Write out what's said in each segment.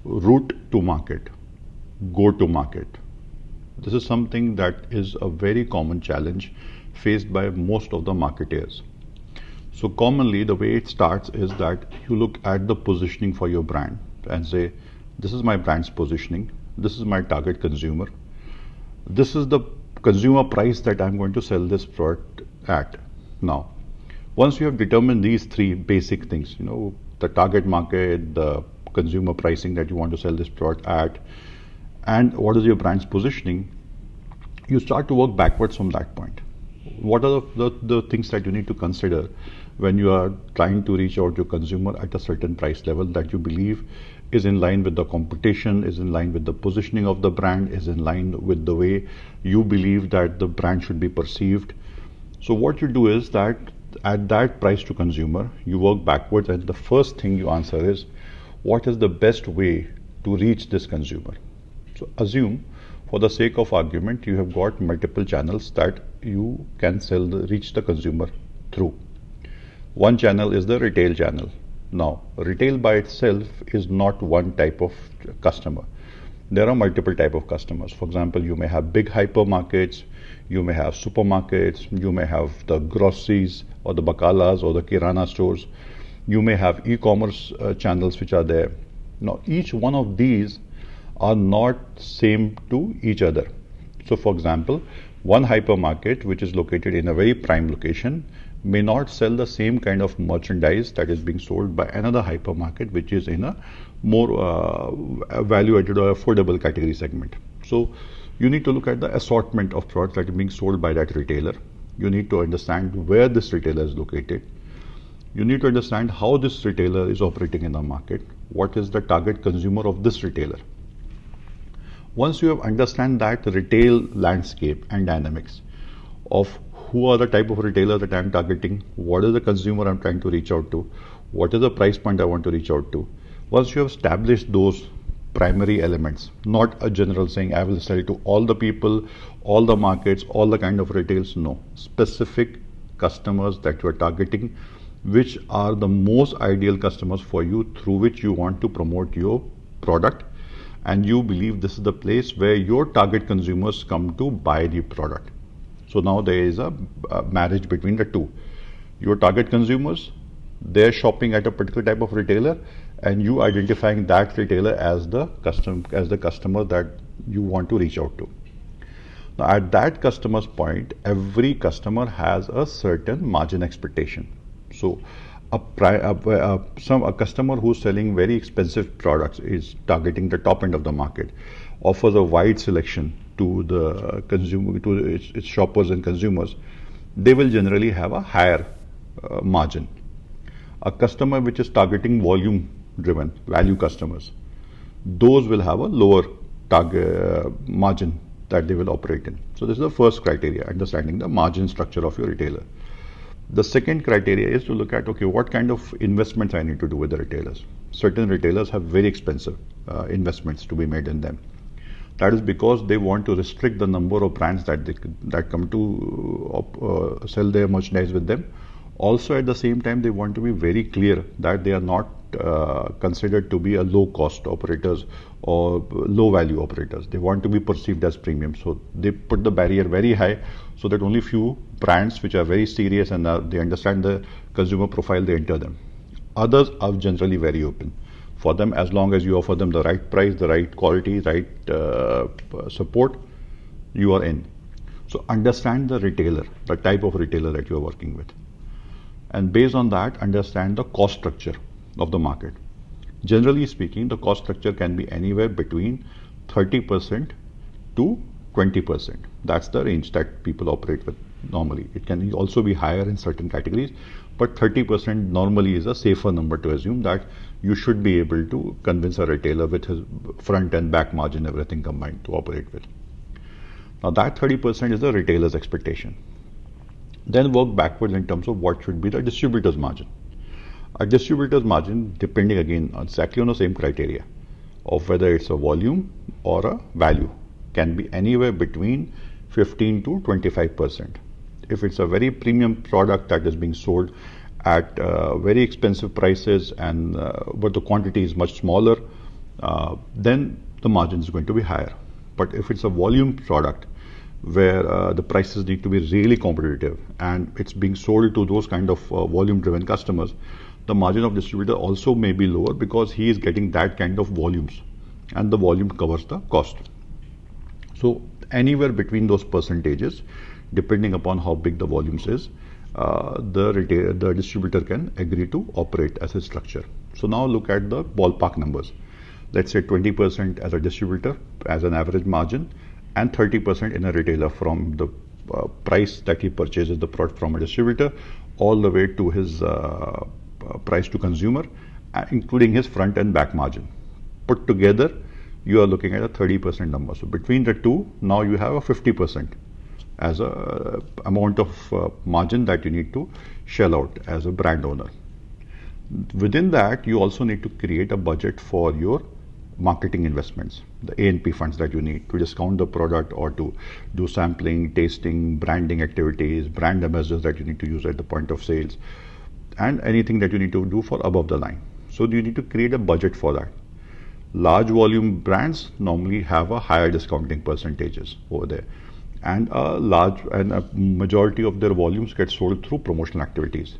route to market, go to market. This is something that is a very common challenge faced by most of the marketeers. So commonly the way it starts is that you look at the positioning for your brand and say, this is my brand's positioning, this is my target consumer, this is the consumer price that I'm going to sell this product at. Now, once you have determined these three basic things, the target market, the consumer pricing that you want to sell this product at, and what is your brand's positioning, you start to work backwards from that point. What are the things that you need to consider when you are trying to reach out to your consumer at a certain price level that you believe is in line with the competition, is in line with the positioning of the brand, is in line with the way you believe that the brand should be perceived. So what you do is that at that price to consumer, you work backwards, and the first thing you answer is, what is the best way to reach this consumer? So assume, for the sake of argument, you have got multiple channels that you can reach the consumer through. One channel is the retail channel. Now, retail by itself is not one type of customer. There are multiple type of customers. For example, you may have big hypermarkets, you may have supermarkets, you may have the groceries or the bakalas or the kirana stores. You may have e-commerce channels which are there. Now, each one of these are not same to each other. So, for example, one hypermarket which is located in a very prime location may not sell the same kind of merchandise that is being sold by another hypermarket which is in a more value-added or affordable category segment. So you need to look at the assortment of products that are being sold by that retailer. You need to understand where this retailer is located. You need to understand how this retailer is operating in the market. What is the target consumer of this retailer? Once you have understand that retail landscape and dynamics of who are the type of retailer that I am targeting, what is the consumer I'm trying to reach out to, what is the price point I want to reach out to. Once you have established those primary elements, not a general saying I will sell to all the people, all the markets, all the kind of retails, no. Specific customers that you are targeting, which are the most ideal customers for you through which you want to promote your product, and you believe this is the place where your target consumers come to buy the product. So now there is a marriage between the two. Your target consumers, they're shopping at a particular type of retailer, and you identifying that retailer as the customer that you want to reach out to. Now at that customer's point, every customer has a certain margin expectation. So a customer who's selling very expensive products is targeting the top end of the market, offers a wide selection to the consumer, to its shoppers and consumers. They will generally have a higher margin. A customer which is targeting volume driven, value customers, those will have a lower target margin that they will operate in. So this is the first criteria, understanding the margin structure of your retailer. The second criteria is to look at, okay, what kind of investments I need to do with the retailers. Certain retailers have very expensive investments to be made in them. That is because they want to restrict the number of brands that come to sell their merchandise with them. Also, at the same time, they want to be very clear that they are not considered to be a low-cost operators or low-value operators. They want to be perceived as premium. So they put the barrier very high so that only few brands which are very serious and they understand the consumer profile, they enter them. Others are generally very open. For them, as long as you offer them the right price, the right quality, right support, you are in. So understand the retailer, the type of retailer that you are working with. And based on that, understand the cost structure of the market. Generally speaking, the cost structure can be anywhere between 30% to 20%. That's the range that people operate with normally. It can also be higher in certain categories, but 30% normally is a safer number to assume that you should be able to convince a retailer with his front and back margin, everything combined, to operate with. Now that 30% is the retailer's expectation. Then work backwards in terms of what should be the distributor's margin. A distributor's margin, depending again exactly on the same criteria of whether it's a volume or a value, can be anywhere between 15 to 25%. If it's a very premium product that is being sold at very expensive prices and but the quantity is much smaller, then the margin is going to be higher. But if it's a volume product where the prices need to be really competitive and it's being sold to those kind of volume driven customers, the margin of distributor also may be lower because he is getting that kind of volumes and the volume covers the cost. So anywhere between those percentages, depending upon how big the volumes is, the distributor can agree to operate as a structure. So now look at the ballpark numbers. Let's say 20% as a distributor as an average margin and 30% in a retailer from the price that he purchases the product from a distributor all the way to his price to consumer, including his front and back margin. Put together, you are looking at a 30% number. So between the two, now you have a 50% as a amount of margin that you need to shell out as a brand owner. Within that, you also need to create a budget for your marketing investments, the A&P funds that you need to discount the product or to do sampling, tasting, branding activities, brand ambassadors that you need to use at the point of sales, and anything that you need to do for above the line. So you need to create a budget for that. Large volume brands normally have a higher discounting percentages over there, and a majority of their volumes get sold through promotional activities.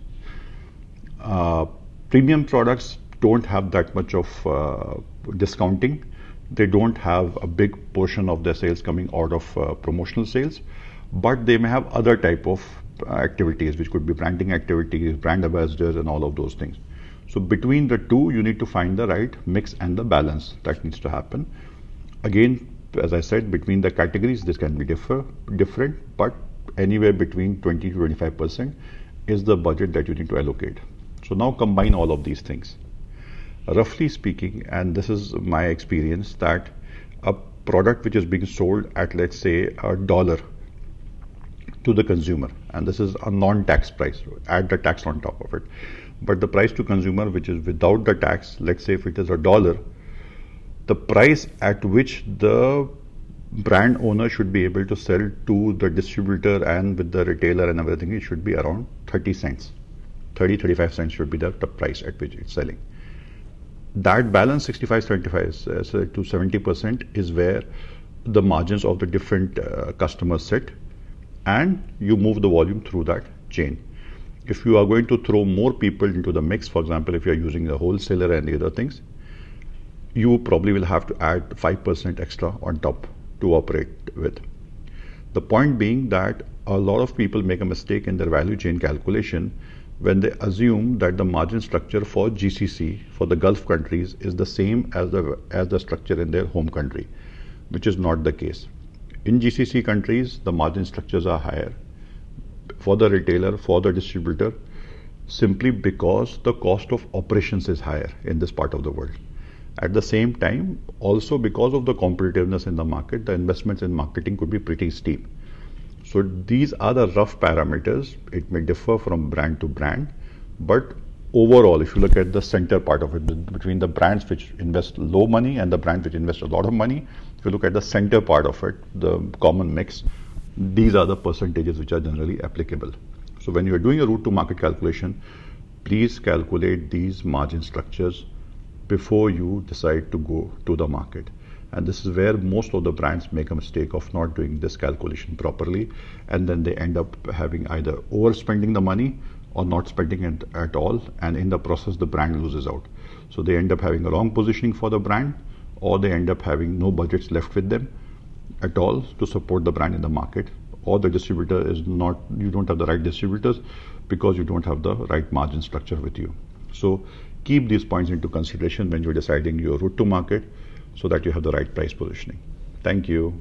Premium products don't have that much of discounting. They don't have a big portion of their sales coming out of promotional sales, but they may have other type of activities, which could be branding activities, brand ambassadors, and all of those things. So between the two, you need to find the right mix and the balance that needs to happen. Again, as I said, between the categories, this can be different, but anywhere between 20 to 25% is the budget that you need to allocate. So now combine all of these things. Roughly speaking, and this is my experience, that a product which is being sold at, let's say, $1 to the consumer, and this is a non-tax price, add the tax on top of it, but the price to consumer, which is without the tax, let's say if it is $1, the price at which the brand owner should be able to sell to the distributor and with the retailer and everything, it should be around 30 cents. 35 cents should be the price at which it's selling. That balance, 65-75 to 70%, is where the margins of the different customers sit, and you move the volume through that chain. If you are going to throw more people into the mix, for example, if you are using the wholesaler and the other things, you probably will have to add 5% extra on top to operate with. The point being that a lot of people make a mistake in their value chain calculation when they assume that the margin structure for GCC, for the Gulf countries, is the same as the structure in their home country, which is not the case. In GCC countries, the margin structures are higher for the retailer, for the distributor, simply because the cost of operations is higher in this part of the world. At the same time, also because of the competitiveness in the market, the investments in marketing could be pretty steep. So these are the rough parameters. It may differ from brand to brand, but overall, if you look at the center part of it, between the brands which invest low money and the brands which invest a lot of money, if you look at the center part of it, the common mix, these are the percentages which are generally applicable. So when you are doing a route to market calculation, please calculate these margin structures before you decide to go to the market. And this is where most of the brands make a mistake of not doing this calculation properly, and then they end up having either overspending the money or not spending it at all, and in the process the brand loses out. So they end up having a wrong positioning for the brand, or they end up having no budgets left with them at all to support the brand in the market, or the distributor is not, you don't have the right distributors because you don't have the right margin structure with you. So keep these points into consideration when you're deciding your route to market, so that you have the right price positioning. Thank you.